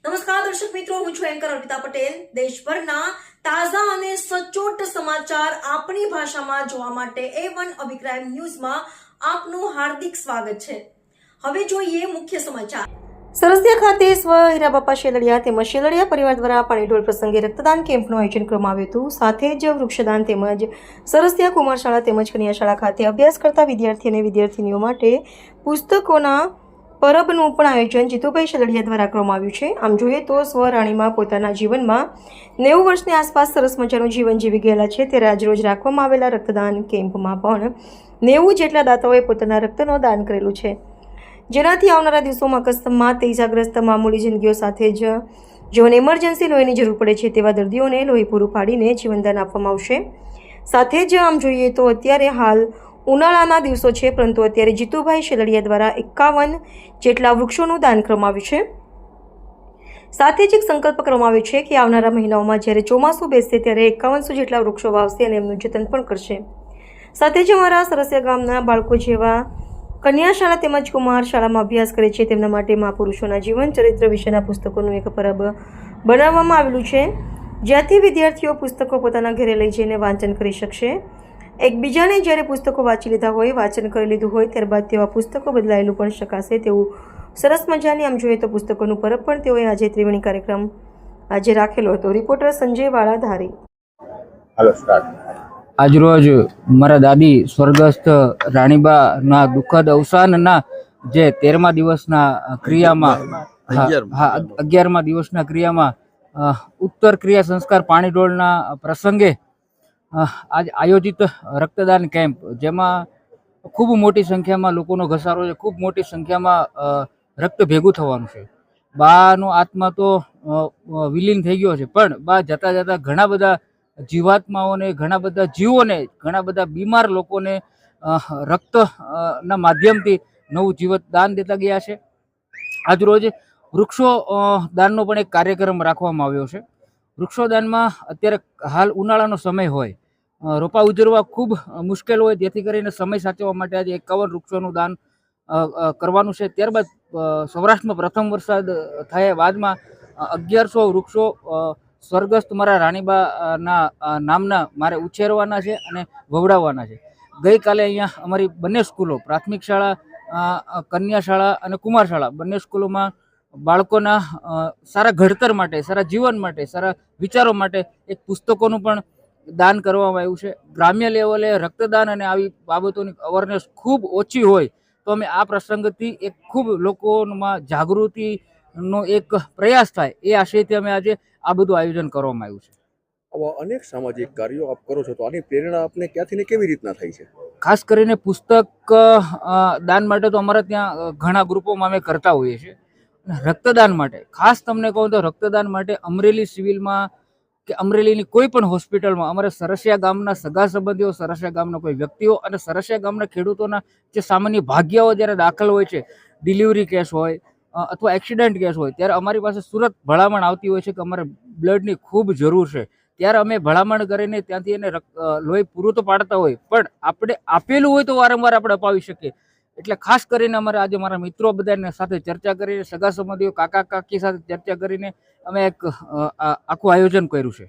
નમસ્કાર દર્શક મિત્રો, હું છું એન્કર અર્પિતા પટેલ। દેશભરના તાજા અને સચોટ સમાચાર આપણી ભાષામાં જોવા માટે A1 અભિપ્રાય ન્યૂઝમાં આપનું હાર્દિક સ્વાગત છે। હવે જોઈએ મુખ્ય સમાચાર। સરસિયા ખાતે સ્વ હીરાબાપા શેલડિયા તેમજ શેલડિયા પરિવાર દ્વારા પાણીઢોળ પ્રસંગે રક્તદાન કેમ્પનું આયોજન કરવામાં આવ્યું હતું। સાથે જ વૃક્ષદાન તેમજ સરસિયા કુમાર શાળા તેમજ કન્યા શાળા ખાતે અભ્યાસ કરતા વિદ્યાર્થી અને વિદ્યાર્થીનીઓ માટે પુસ્તકોના પરબનું પણ આયોજન જીતુભાઈ શેલડિયા દ્વારા કરવામાં આવ્યું છે। આમ જોઈએ તો સ્વરાણીમાં પોતાના જીવનમાં 90 વર્ષની આસપાસ સરસ મજાનું જીવન જીવી ગયેલા છે, ત્યારે આજરોજ રાખવામાં આવેલા રક્તદાન કેમ્પમાં પણ 90 જેટલા દાતાઓએ પોતાના રક્તનું દાન કરેલું છે, જેનાથી આવનારા દિવસોમાં અકસ્માત ઇજાગ્રસ્ત મામૂલી જિંદગીઓ સાથે જ જેઓને ઇમરજન્સી લોહીની જરૂર પડે છે તેવા દર્દીઓને લોહી પૂરું પાડીને જીવનદાન આપવામાં આવશે। સાથે જ આમ જોઈએ તો અત્યારે હાલ ઉનાળાના દિવસો છે, પરંતુ અત્યારે જીતુભાઈ શેલડિયા દ્વારા 51 જેટલા વૃક્ષોનું દાન કરવામાં આવ્યું છે। સાથે જ એક સંકલ્પ કરવામાં આવ્યો છે કે આવનારા મહિનાઓમાં જ્યારે ચોમાસું બેસશે ત્યારે 5100 જેટલા વૃક્ષો વાવશે અને એમનું જતન પણ કરશે। સાથે જ અમારા સરસિયા ગામના બાળકો જેવા કન્યા શાળા તેમજ કુમાર શાળામાં અભ્યાસ કરે છે તેમના માટે મહાપુરુષોના જીવન ચરિત્ર વિશેના પુસ્તકોનું એક પરબ બનાવવામાં આવેલું છે, જ્યાંથી વિદ્યાર્થીઓ પુસ્તકો પોતાના ઘરે લઈ જઈને વાંચન કરી શકશે। એકબીજાને જ્યારે પુસ્તકો વાંચી લીધા હોય, વાંચન કરી લીધું હોય, ત્યારબાદ તેવા પુસ્તકો બદલાયેલું પણ શકાશે તેવું સરસ મજાની આમ જોઈએ તો પુસ્તકોનું પરબ પણ તેઓએ આજે ત્રિવેણી કાર્યક્રમ આજે રાખેલો હતો। રિપોર્ટર સંજય વાળા ધારી। આજરોજ મારા દાદી સ્વર્ગસ્થ રાણીબાના દુઃખદ અવસાનના જે 13મા દિવસના ક્રિયામાં 11મા દિવસના ક્રિયામાં ઉત્તર ક્રિયા સંસ્કાર પાણીઢોળના પ્રસંગે આજ આયોજિત રક્તદાન કેમ્પ, જેમાં ખૂબ મોટી સંખ્યામાં લોકોનો ઘસારો છે, ખૂબ મોટી સંખ્યામાં રક્ત ભેગું થવાનું છે। બાનો આત્મા તો વિલીન થઈ ગયો છે, પણ બા જતા જતા ઘણા બધા જીવાત્માઓને, ઘણા બધા જીવોને, ઘણા બધા બીમાર લોકોને રક્તના માધ્યમથી નવું જીવત દાન દેતા ગયા છે। આજરોજ વૃક્ષો દાનનો પણ એક કાર્યક્રમ રાખવામાં આવ્યો છે। વૃક્ષોદાનમાં અત્યારે હાલ ઉનાળાનો સમય હોય, રોપા ઉજરવા ખૂબ મુશ્કેલ હોય, જેથી કરીને સમય સાચવવા માટે આજે 51 વૃક્ષોનું દાન કરવાનું છે। ત્યારબાદ સૌરાષ્ટ્રમાં પ્રથમ વરસાદ થયા બાદમાં 1100 વૃક્ષો સ્વર્ગસ્થ મારા રાણીબાના નામના મારે ઉછેરવાના છે અને વવડાવવાના છે। ગઈકાલે અહીંયા અમારી બંને સ્કૂલો, પ્રાથમિક શાળા, કન્યા શાળા અને કુમાર શાળા, બંને સ્કૂલોમાં બાળકોના સારા ઘડતર માટે, સારા જીવન માટે, સારા વિચારો માટે એક પુસ્તકોનું પણ દાન કરવામાં આવ્યું છે। ગ્રામ્ય લેવલે રક્તદાન અને આવી બાબતોની અવેરનેસ ખૂબ ઓછી હોય, તો અમે આ પ્રસંગથી એક ખૂબ લોકોમાં જાગૃતિનો એક પ્રયાસ થાય એ આશયથી અમે આજે આ બધું આયોજન કરવામાં આવ્યું છે। આવા અનેક સામાજિક કાર્યો આપ કરો છો, તો આની પ્રેરણા આપને ક્યાંથી ને કેવી રીતના થઈ છે? ખાસ કરીને પુસ્તક દાન માટે તો અમારા ત્યાં ઘણા ગ્રુપોમાં અમે કરતા હોઈએ છીએ। રક્તદાન માટે ખાસ તમને કહું તો રક્તદાન માટે અમરેલી સિવિલમાં કે અમરેલીની કોઈ પણ હોસ્પિટલમાં અમારે સરસિયા ગામના સગા સંબંધીઓ, સરસિયા ગામના કોઈ વ્યક્તિઓ અને સરસિયા ગામના ખેડૂતોના જે સામાન્ય ભાગ્યાઓ જ્યારે દાખલ હોય છે, ડિલિવરી કેસ હોય અથવા એક્સિડન્ટ કેસ હોય, ત્યારે અમારી પાસે સુરત ભલામણ આવતી હોય છે કે અમારે બ્લડની ખૂબ જરૂર છે। ત્યારે અમે ભલામણ કરીને ત્યાંથી એને લોહી પૂરું તો પાડતા હોય, પણ આપણે આપેલું હોય તો વારંવાર આપણે અપાવી શકીએ। એટલે ખાસ કરીને અમારે આજે મારા મિત્રો બધાને સાથે ચર્ચા કરીને, સગા સંબંધીઓ, કાકા કાકી સાથે ચર્ચા કરીને અમે એક આખું આયોજન કર્યું છે।